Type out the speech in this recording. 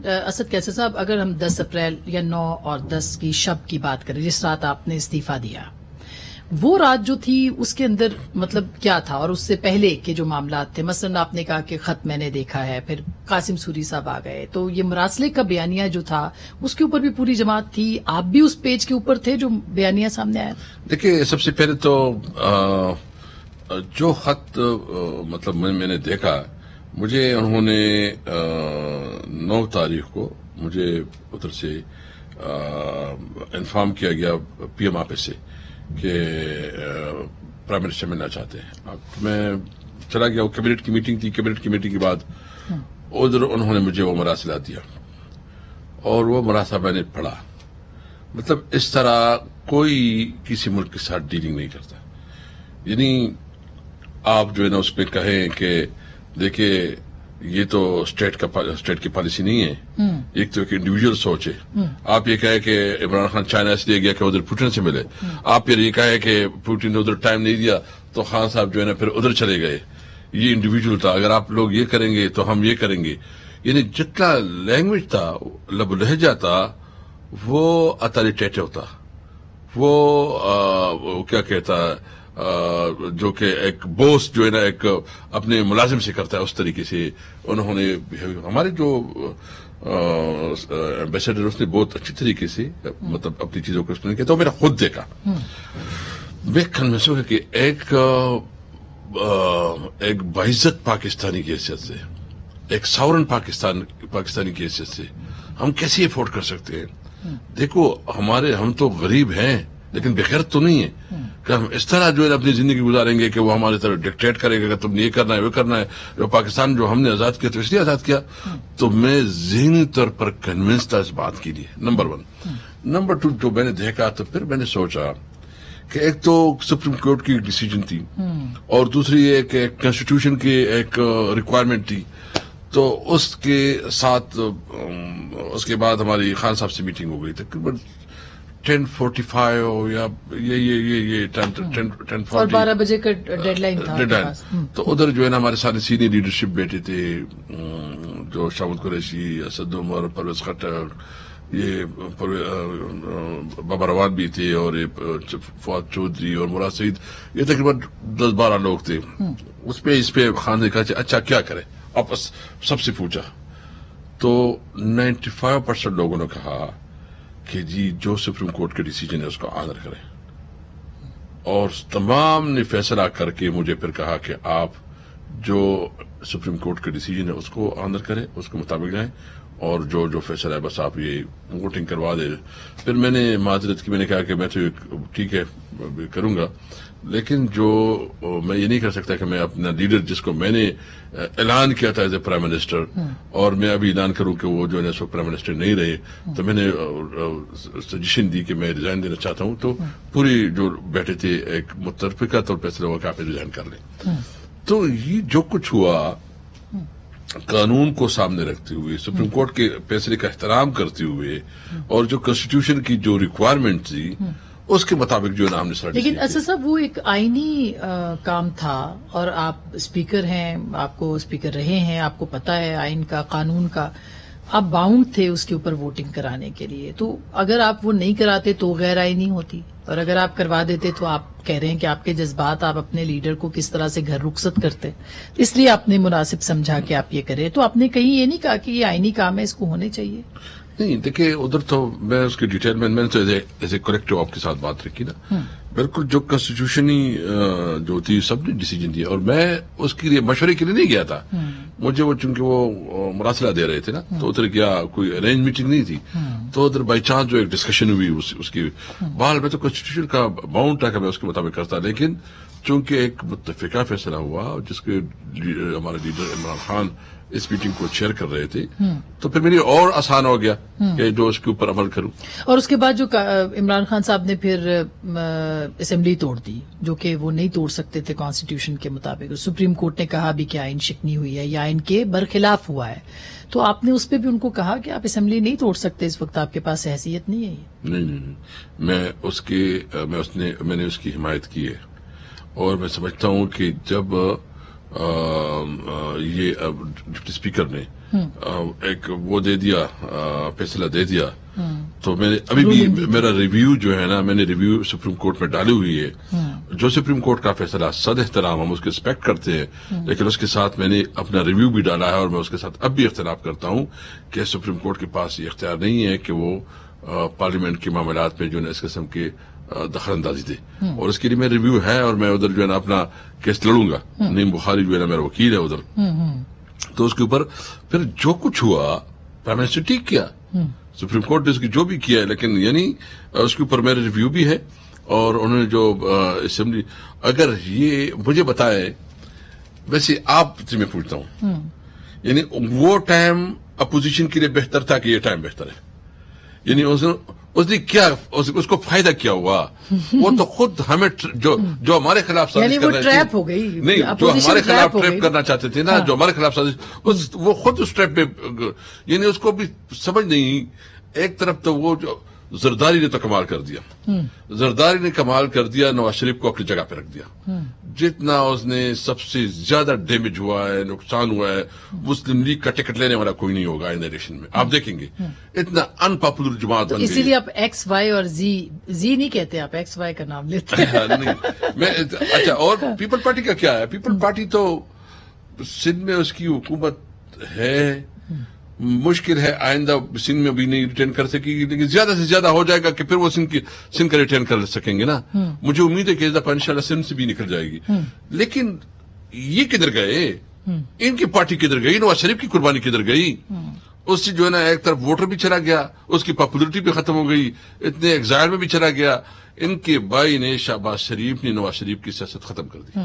اسد قیصر صاحب، اگر ہم 10 اپریل یا 9 اور 10 کی شب کی بات کریں، جس رات آپ نے استعفیٰ دیا، وہ رات جو تھی اس کے اندر مطلب کیا تھا، اور اس سے پہلے کے جو معاملات تھے، مثلا آپ نے کہا کہ خط میں نے دیکھا ہے، پھر قاسم سوری صاحب آ گئے، تو یہ مراسلے کا بیانیہ جو تھا اس کے اوپر بھی پوری جماعت تھی، آپ بھی اس پیج کے اوپر تھے جو بیانیہ سامنے آیا؟ دیکھیے، سب سے پہلے تو جو خط مطلب میں نے دیکھا، مجھے انہوں نے 9 تاریخ کو مجھے ادھر سے انفارم کیا گیا پی ایم آفس سے کہ پرائم منسٹر ملنا چاہتے ہیں. اب میں چلا گیا، وہ کیبنٹ کی میٹنگ تھی. کیبنٹ کی میٹنگ کے بعد ادھر انہوں نے مجھے وہ مراسلہ دیا اور وہ مراسلہ میں نے پڑھا. مطلب اس طرح کوئی کسی ملک کے ساتھ ڈیلنگ نہیں کرتا. یعنی آپ جو ہے نا اس پہ کہیں کہ دیکھیں یہ تو اسٹیٹ کی پالیسی نہیں ہے، ایک تو ایک انڈیویجول سوچ ہے. آپ یہ کہیں کہ عمران خان چائنا اس لیے گیا کہ ادھر پوٹن سے ملے، آپ پھر یہ کہیں کہ پوٹن نے ادھر ٹائم نہیں دیا تو خان صاحب جو ہے نا پھر ادھر چلے گئے. یہ انڈیویجول تھا. اگر آپ لوگ یہ کریں گے تو ہم یہ کریں گے. یعنی جتنا لینگویج تھا، لب لہجہ تھا، وہ اتھارٹیٹیو تھا. وہ کیا کہتا جو کہ ایک بوس جو ہے نا ایک اپنے ملازم سے کرتا ہے، اس طریقے سے انہوں نے. ہمارے جو ایمبیسڈر اس نے بہت اچھی طریقے سے مطلب اپنی چیزوں کو ایکسپلین کیا. تو میں نے خود دیکھا، میں کنوینس ہوں کہ ایک باعزت پاکستانی کی حیثیت سے، ایک ساورن پاکستانی کی حیثیت سے ہم کیسے افورڈ کر سکتے ہیں. دیکھو ہم تو غریب ہیں لیکن بغیرت تو نہیں ہے کہ ہم اس طرح جو ہے اپنی زندگی گزاریں گے کہ وہ ہماری طرف ڈکٹیٹ کرے گا کہ تم نے یہ کرنا ہے وہ کرنا ہے. جو پاکستان جو ہم نے آزاد کیا تو اس لیے آزاد کیا. تو میں ذہنی طور پر کنونس تھا اس بات کے لیے، نمبر 1. نمبر 2، جو میں نے دیکھا تو پھر میں نے سوچا کہ ایک تو سپریم کورٹ کی ڈیسیجن تھی اور دوسری ایک کانسٹیٹیوشن کی ایک ریکوائرمنٹ تھی. تو اس کے ساتھ اس کے بعد ہماری خان صاحب سے میٹنگ ہو گئی تقریباً 10:45 یا یہ 10:40 اور 12 بجے کا ڈیڈ لائن تھا. تو ادھر جو ہے نا ہمارے سارے سینئر لیڈرشپ بیٹھے تھے، جو شاہد قریشی، اسد عمر، پرویز خٹک، یہ بابا روان بھی تھے، اور فواد چودھری اور مراد سعید. یہ تقریباً 10-12 لوگ تھے. اس پہ خان نے کہا اچھا کیا کرے. آپ سب سے پوچھا تو 95% لوگوں نے کہا کہ جی جو سپریم کورٹ کا ڈیسیجن ہے اس کو آنر کریں. اور تمام نے فیصلہ کر کے مجھے پھر کہا کہ آپ جو سپریم کورٹ کا ڈیسیجن ہے اس کو آنر کریں، اس کے مطابق جائیں، اور جو فیصلہ ہے بس آپ یہ ووٹنگ کروا دیں. پھر میں نے معذرت کی، میں نے کہا کہ میں تو ٹھیک ہے کروں گا، لیکن جو میں یہ نہیں کر سکتا کہ میں اپنا لیڈر جس کو میں نے اعلان کیا تھا ایز اے پرائم منسٹر، اور میں ابھی اعلان کروں کہ وہ جو ہے سو پرائم منسٹر نہیں رہے. تو میں نے سجیشن دی کہ میں ریزائن دینا چاہتا ہوں. تو پوری جو بیٹھے تھے ایک متفقہ طور پر فیصلہ ہوا کہ آپ ریزائن کر لیں. تو یہ جو کچھ ہوا قانون کو سامنے رکھتے ہوئے، سپریم کورٹ کے فیصلے کا احترام کرتے ہوئے، اور جو کانسٹیٹیوشن کی جو ریکوائرمنٹ تھی اس کے مطابق جو نام نے. لیکن اسد صاحب وہ ایک آئینی کام تھا، اور آپ اسپیکر ہیں، آپ کو اسپیکر رہے ہیں، آپ کو پتا ہے آئین کا، قانون کا، آپ باؤنڈ تھے اس کے اوپر ووٹنگ کرانے کے لیے. تو اگر آپ وہ نہیں کراتے تو غیر آئینی ہوتی، اور اگر آپ کروا دیتے تو آپ کہہ رہے ہیں کہ آپ کے جذبات، آپ اپنے لیڈر کو کس طرح سے گھر رخصت کرتے، اس لیے آپ نے مناسب سمجھا کہ آپ یہ کریں. تو آپ نے کہیں یہ نہیں کہا کہ یہ آئینی کام ہے، اس کو ہونے چاہیے؟ نہیں، دیکھیں ادھر تو میں اس کی ڈیٹیل میں نے تو ایز اے کریکٹو آپ کے ساتھ بات رکھی نا. بالکل جو کانسٹیٹیوشنی جو تھی سب نے ڈیسیجن دیا، اور میں اس کے لیے مشورے کے لیے نہیں گیا تھا. مجھے وہ چونکہ وہ مراسلہ دے رہے تھے نا، تو ادھر کیا کوئی ارینج میٹنگ نہیں تھی. تو ادھر بائی چانس جو ایک ڈسکشن ہوئی اس کی بال میں تو کانسٹیٹیوشن کا باؤنڈ تھا کہ میں اس کے مطابق کرتا. لیکن چونکہ ایک متفقہ فیصلہ ہوا جس کے ہمارے لیڈر عمران خان اس میٹنگ کو چیئر کر رہے تھے، تو پھر میری اور آسان ہو گیا کہ جو اس کے اوپر عمل کروں. اور اس کے بعد جو عمران خان صاحب نے پھر اسمبلی توڑ دی، جو کہ وہ نہیں توڑ سکتے تھے کانسٹیٹیوشن کے مطابق. سپریم کورٹ نے کہا بھی کہ آئین شکنی ہوئی ہے یا آئین کے برخلاف ہوا ہے. تو آپ نے اس پہ بھی ان کو کہا کہ آپ اسمبلی نہیں توڑ سکتے، اس وقت آپ کے پاس حیثیت نہیں ہے. نہیں، میں نے اس کی حمایت کی ہے. اور میں سمجھتا ہوں کہ جب یہ ڈپٹی اسپیکر نے ایک وہ دے دیا، فیصلہ دے دیا، تو میں نے ابھی بھی میرا ریویو جو ہے نا، میں نے ریویو سپریم کورٹ میں ڈالی ہوئی ہے. جو سپریم کورٹ کا فیصلہ صد احترام، ہم اس کے رسپیکٹ کرتے ہیں، لیکن اس کے ساتھ میں نے اپنا ریویو بھی ڈالا ہے، اور میں اس کے ساتھ اب بھی اختلاف کرتا ہوں کہ سپریم کورٹ کے پاس یہ اختیار نہیں ہے کہ وہ پارلیمنٹ کے معاملات میں جو ہے اس قسم کے دخل اندازی دے. اور اس کے لیے میرا ریویو ہے، اور میں ادھر جو ہے نا اپنا کیس لڑوں گا. نعیم بخاری جو ہے نا میرا وکیل ہے ادھر، تو اس کے اوپر پھر جو کچھ ہوا پرائم منسٹر ٹھیک کیا، سپریم کورٹ نے اس کی جو بھی کیا ہے، لیکن یعنی اس کے اوپر میرا ریویو بھی ہے. اور انہوں نے جو اسمبلی، اگر یہ مجھے بتائے، ویسے آپ سے میں پوچھتا ہوں، یعنی وہ ٹائم اپوزیشن کے لیے بہتر تھا کہ یہ ٹائم بہتر ہے؟ یعنی اس نے کیا، اس کو فائدہ کیا ہوا؟ وہ تو خود ہمیں جو ہمارے خلاف سازش کر رہے تھے، ٹریپ ہو گئی، نہیں جو ہمارے خلاف ٹریپ کرنا چاہتے تھے نا، جو ہمارے خلاف سازش، وہ خود اس ٹریپ پہ، یعنی اس کو بھی سمجھ نہیں. ایک طرف تو وہ جو زرداری نے تو کمال کر دیا، زرداری نے کمال کر دیا، نواز شریف کو اپنی جگہ پہ رکھ دیا. جتنا اس نے سب سے زیادہ ڈیمیج ہوا ہے، نقصان ہوا ہے، مسلم لیگ کا ٹکٹ لینے والا کوئی نہیں ہوگا ان الیکشن میں. آپ دیکھیں گے اتنا ان پاپولر جماعت بن گئی. اسی لیے آپ ایکس وائی اور زی نہیں کہتے، آپ ایکس وائی کا نام لیتے ہیں. اچھا، اور پیپل پارٹی کا کیا ہے؟ پیپل پارٹی تو سندھ میں اس کی حکومت ہے، مشکل ہے آئندہ سندھ میں بھی نہیں ریٹرن کر سکے گی، لیکن زیادہ سے زیادہ ہو جائے گا کہ پھر وہ سندھ کا ریٹرن کر سکیں گے نا. مجھے امید ہے کہ اس دفعہ انشاءاللہ سندھ سے بھی نکل جائے گی. لیکن یہ کدھر گئے؟ ان کی پارٹی کدھر گئی؟ نواز شریف کی قربانی کدھر گئی؟ اس سے جو ہے نا ایک طرف ووٹر بھی چلا گیا، اس کی پاپولرٹی بھی ختم ہو گئی، اتنے ایگزائل میں بھی چلا گیا. ان کے بھائی نے، شہباز شریف نے نواز شریف کی سیاست ختم کر دی.